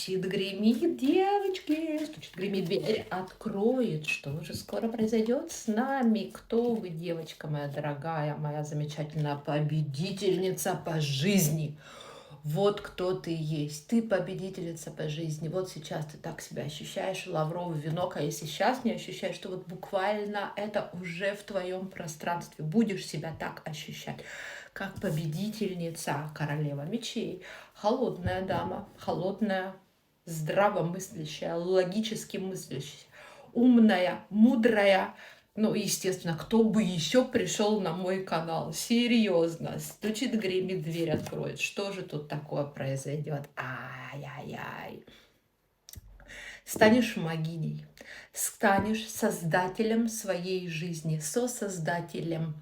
гремит, девочки, стучит, гремит, дверь откроет. Что же скоро произойдет с нами? Кто вы, девочка моя дорогая, моя замечательная победительница по жизни? Вот кто ты есть. Ты победительница по жизни. Вот сейчас ты так себя ощущаешь, лавровый венок. А если сейчас не ощущаешь, то вот буквально это уже в твоем пространстве. Будешь себя так ощущать, как победительница, королева мечей, холодная дама, холодная, здравомыслящая, логически мыслящая, умная, мудрая. Ну, естественно, кто бы еще пришел на мой канал? Серьезно, стучит, гремит, дверь откроет. Что же тут такое произойдет? Ай-яй-яй. Станешь могиней, станешь создателем своей жизни, сосоздателем.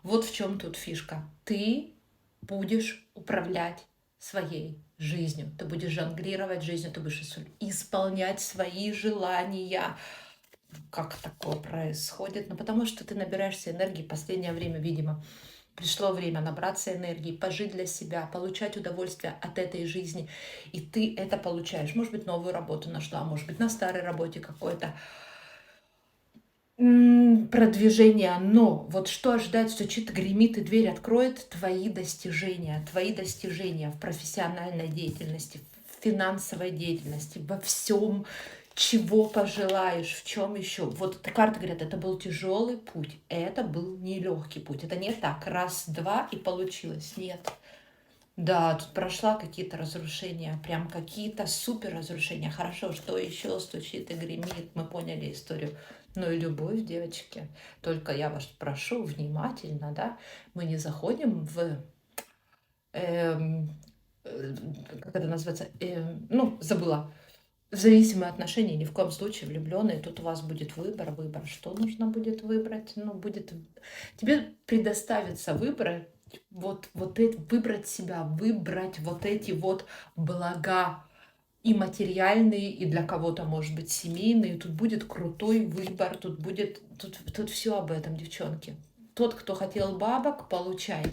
Вот в чем тут фишка. Ты будешь управлять своей жизнью, ты будешь жонглировать жизнью, ты будешь исполнять свои желания. Как такое происходит? Ну, потому что ты набираешься энергии в последнее время, видимо. Пришло время набраться энергии, пожить для себя, получать удовольствие от этой жизни. И ты это получаешь. Может быть, новую работу нашла, может быть, на старой работе какое-то продвижение. Но вот что ожидать, стучит, гремит и дверь откроет твои достижения в профессиональной деятельности, в финансовой деятельности, во всем, чего пожелаешь, в чем еще. Вот карты говорят, это был тяжелый путь, это был нелегкий путь. Это не так, раз-два и получилось. Нет. Да, тут прошла какие-то разрушения, прям какие-то супер разрушения. Хорошо, что еще стучит и гремит, мы поняли историю. Ну и любовь, девочки. Только я вас прошу внимательно, да, мы не заходим в, эм, э, как это называется, ну, забыла, в зависимые отношения, ни в коем случае влюбленные. Тут у вас будет выбор, что нужно будет выбрать. Ну, будет тебе предоставится выбор, вот это, выбрать себя, выбрать вот эти вот блага и материальные, и для кого-то, может быть, семейные. Тут будет крутой выбор, тут все об этом, девчонки. Тот, кто хотел бабок, получай.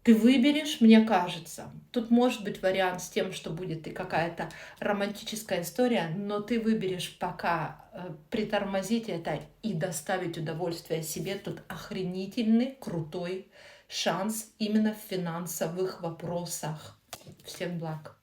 Ты выберешь, мне кажется. Тут может быть вариант с тем, что будет и какая-то романтическая история, но ты выберешь пока притормозить это и доставить удовольствие себе. Тут охренительный, крутой шанс именно в финансовых вопросах. Всем благ.